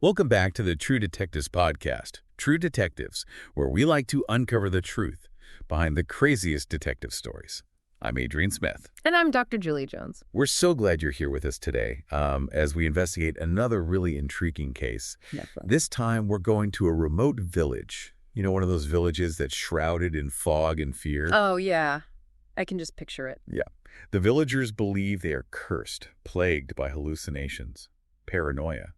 Welcome back to the True Detectives podcast, True Detectives, where we like to uncover the truth behind the craziest detective stories. I'm Adrian Smith. And I'm Dr. Julie Jones. We're so glad you're here with us today as we investigate another really intriguing case. This time, we're going to a remote village. You know, one of those villages that's shrouded in fog and fear? Oh, yeah. I can just picture it. Yeah. The villagers believe they are cursed, plagued by hallucinations, paranoia,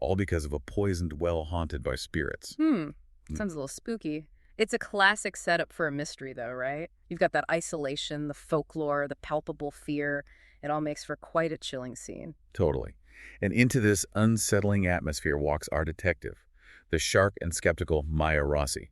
all because of a poisoned well haunted by spirits. Sounds a little spooky. It's a classic setup for a mystery, though, right? You've got that isolation, the folklore, the palpable fear. It all makes for quite a chilling scene. Totally. And into this unsettling atmosphere walks our detective, the sharp and skeptical Maya Rossi.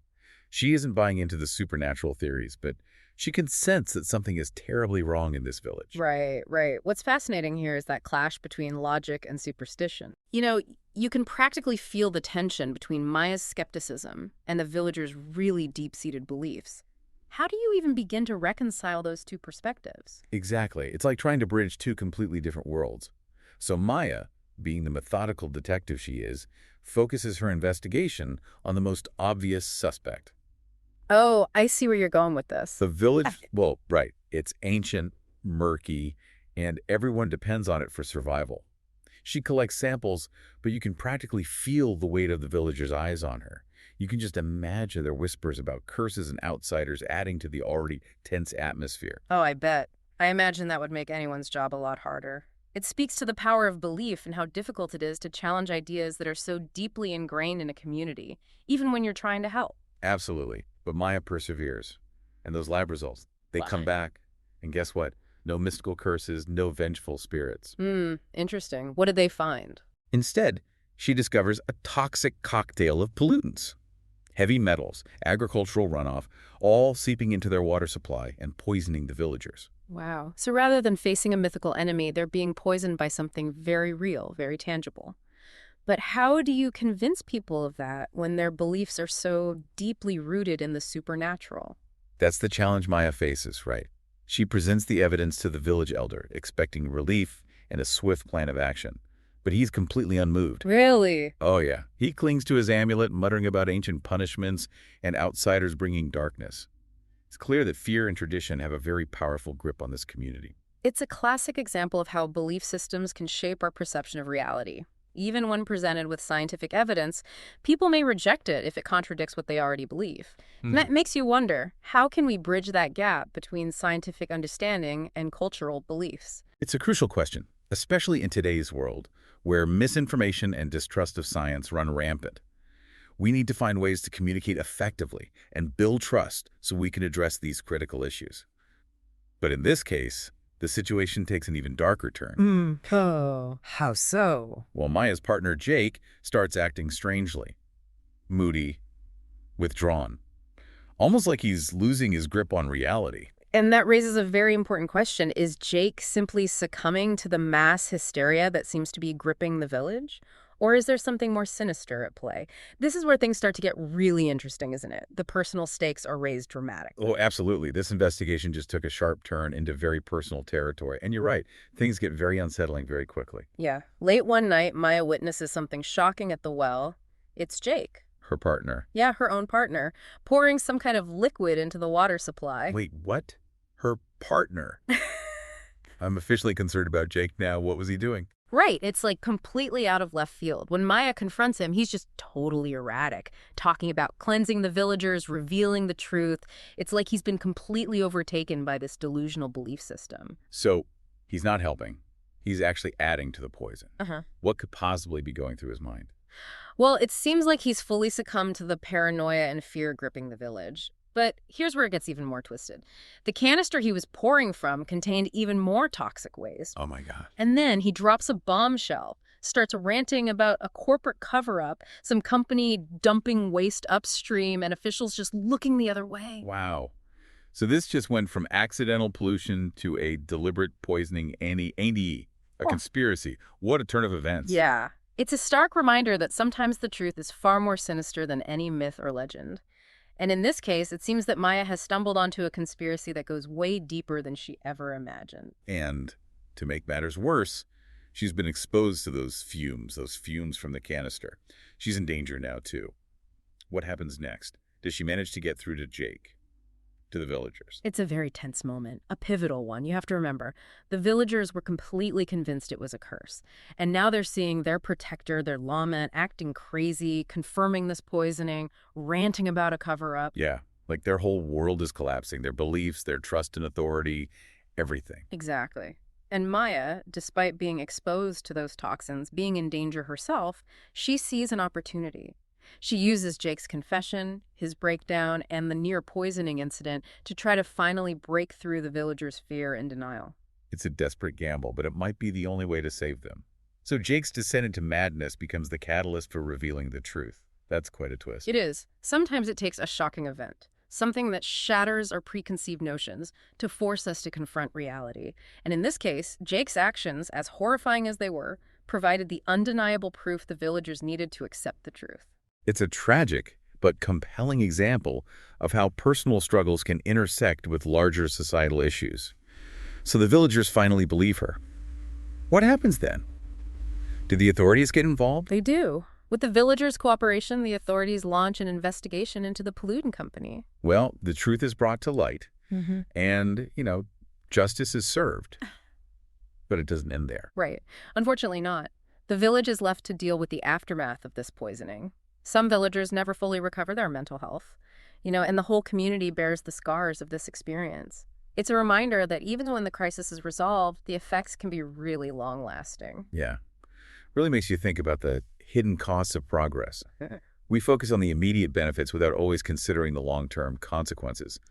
She isn't buying into the supernatural theories, but she can sense that something is terribly wrong in this village. Right. What's fascinating here is that clash between logic and superstition. You know, you can practically feel the tension between Maya's skepticism and the villagers' really deep-seated beliefs. How do you even begin to reconcile those two perspectives? Exactly. It's like trying to bridge two completely different worlds. So Maya, being the methodical detective she is, focuses her investigation on the most obvious suspect. Oh, I see where you're going with this. The village, well, right, it's ancient, murky, and everyone depends on it for survival. She collects samples, but you can practically feel the weight of the villagers' eyes on her. You can just imagine their whispers about curses and outsiders adding to the already tense atmosphere. Oh, I bet. I imagine that would make anyone's job a lot harder. It speaks to the power of belief and how difficult it is to challenge ideas that are so deeply ingrained in a community, even when you're trying to help. Absolutely. But Maya perseveres. And those lab results, they come back. And guess what? No mystical curses, no vengeful spirits. Interesting. What did they find? Instead, she discovers a toxic cocktail of pollutants. Heavy metals, agricultural runoff, all seeping into their water supply and poisoning the villagers. Wow. So rather than facing a mythical enemy, they're being poisoned by something very real, very tangible. But how do you convince people of that when their beliefs are so deeply rooted in the supernatural? That's the challenge Maya faces, right? She presents the evidence to the village elder, expecting relief and a swift plan of action. But he's completely unmoved. Really? Oh, yeah. He clings to his amulet, muttering about ancient punishments and outsiders bringing darkness. It's clear that fear and tradition have a very powerful grip on this community. It's a classic example of how belief systems can shape our perception of reality. Even when presented with scientific evidence, people may reject it if it contradicts what they already believe. And that makes you wonder, how can we bridge that gap between scientific understanding and cultural beliefs? It's a crucial question, especially in today's world, where misinformation and distrust of science run rampant. We need to find ways to communicate effectively and build trust so we can address these critical issues. But in this case, the situation takes an even darker turn. Oh, how so? While Maya's partner, Jake, starts acting strangely. Moody, withdrawn. Almost like he's losing his grip on reality. And that raises a very important question. Is Jake simply succumbing to the mass hysteria that seems to be gripping the village? Or is there something more sinister at play? This is where things start to get really interesting, isn't it? The personal stakes are raised dramatically. Oh, absolutely. This investigation just took a sharp turn into very personal territory. And you're right, things get very unsettling very quickly. Yeah. Late one night, Maya witnesses something shocking at the well. It's Jake. Her partner. Yeah, her own partner, pouring some kind of liquid into the water supply. Wait, what? Her partner? I'm officially concerned about Jake now. What was he doing? Right. It's like completely out of left field. When Maya confronts him, he's just totally erratic, talking about cleansing the villagers, revealing the truth. It's like he's been completely overtaken by this delusional belief system. So he's not helping. He's actually adding to the poison. Uh-huh. What could possibly be going through his mind? Well, it seems like he's fully succumbed to the paranoia and fear gripping the village. But here's where it gets even more twisted. The canister he was pouring from contained even more toxic waste. Oh, my God. And then he drops a bombshell, starts ranting about a corporate cover-up, some company dumping waste upstream, and officials just looking the other way. Wow. So this just went from accidental pollution to a deliberate poisoning, a conspiracy. What a turn of events. Yeah. It's a stark reminder that sometimes the truth is far more sinister than any myth or legend. And in this case, it seems that Maya has stumbled onto a conspiracy that goes way deeper than she ever imagined. And to make matters worse, She's been exposed to those fumes from the canister. She's in danger now, too. What happens next? Does she manage to get through to Jake? To the villagers? It's a very tense moment, a pivotal one. You have to remember, the villagers were completely convinced it was a curse. And now they're seeing their protector, their lawman, acting crazy, confirming this poisoning, ranting about a cover-up. Yeah, like their whole world is collapsing. Their beliefs, their trust in authority, everything. Exactly. And Maya, despite being exposed to those toxins, being in danger herself, she sees an opportunity. She uses Jake's confession, his breakdown, and the near poisoning incident to try to finally break through the villagers' fear and denial. It's a desperate gamble, but it might be the only way to save them. So Jake's descent into madness becomes the catalyst for revealing the truth. That's quite a twist. It is. Sometimes it takes a shocking event, something that shatters our preconceived notions, to force us to confront reality. And in this case, Jake's actions, as horrifying as they were, provided the undeniable proof the villagers needed to accept the truth. It's a tragic but compelling example of how personal struggles can intersect with larger societal issues. So the villagers finally believe her. What happens then? Do the authorities get involved? They do. With the villagers' cooperation, the authorities launch an investigation into the pollutant company. Well, the truth is brought to light, and, justice is served. But it doesn't end there. Right. Unfortunately not. The village is left to deal with the aftermath of this poisoning. Some villagers never fully recover their mental health, and the whole community bears the scars of this experience. It's a reminder that even when the crisis is resolved, the effects can be really long-lasting. Yeah. Really makes you think about the hidden costs of progress. We focus on the immediate benefits without always considering the long-term consequences.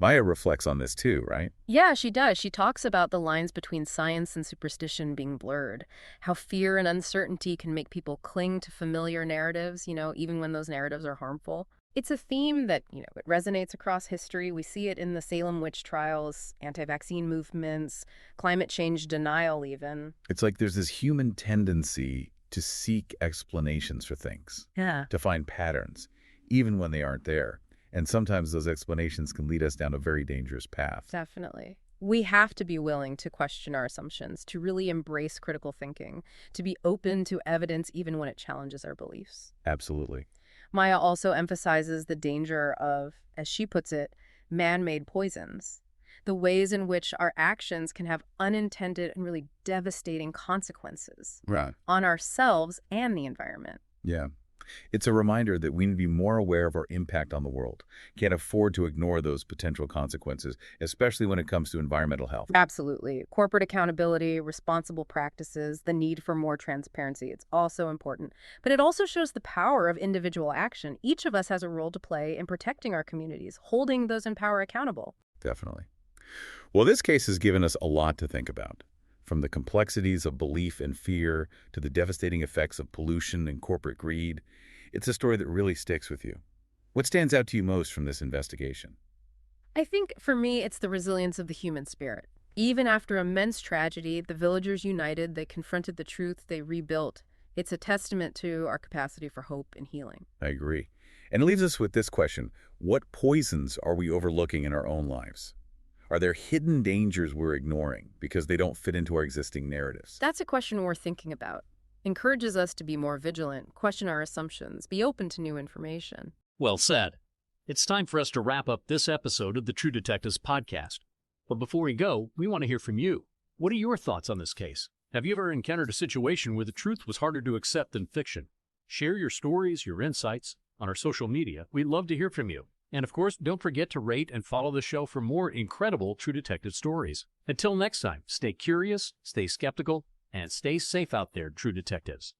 Maya reflects on this too, right? Yeah, she does. She talks about the lines between science and superstition being blurred, how fear and uncertainty can make people cling to familiar narratives, even when those narratives are harmful. It's a theme that, it resonates across history. We see it in the Salem witch trials, anti-vaccine movements, climate change denial even. It's like there's this human tendency to seek explanations for things, to find patterns, even when they aren't there. And sometimes those explanations can lead us down a very dangerous path. Definitely. We have to be willing to question our assumptions, to really embrace critical thinking, to be open to evidence even when it challenges our beliefs. Absolutely. Maya also emphasizes the danger of, as she puts it, man-made poisons, the ways in which our actions can have unintended and really devastating consequences on ourselves and the environment. Yeah. It's a reminder that we need to be more aware of our impact on the world. Can't afford to ignore those potential consequences, especially when it comes to environmental health. Absolutely. Corporate accountability, responsible practices, the need for more transparency. It's also important. But it also shows the power of individual action. Each of us has a role to play in protecting our communities, holding those in power accountable. Definitely. Well, this case has given us a lot to think about. From the complexities of belief and fear to the devastating effects of pollution and corporate greed, it's a story that really sticks with you. What stands out to you most from this investigation? I think, for me, it's the resilience of the human spirit. Even after immense tragedy, the villagers united, they confronted the truth, they rebuilt. It's a testament to our capacity for hope and healing. I agree. And it leaves us with this question. What poisons are we overlooking in our own lives? Are there hidden dangers we're ignoring because they don't fit into our existing narratives? That's a question worth thinking about. Encourages us to be more vigilant, question our assumptions, be open to new information. Well said. It's time for us to wrap up this episode of the True Detectives podcast. But before we go, we want to hear from you. What are your thoughts on this case? Have you ever encountered a situation where the truth was harder to accept than fiction? Share your stories, your insights on our social media. We'd love to hear from you. And of course, don't forget to rate and follow the show for more incredible True Detective stories. Until next time, stay curious, stay skeptical, and stay safe out there, True Detectives.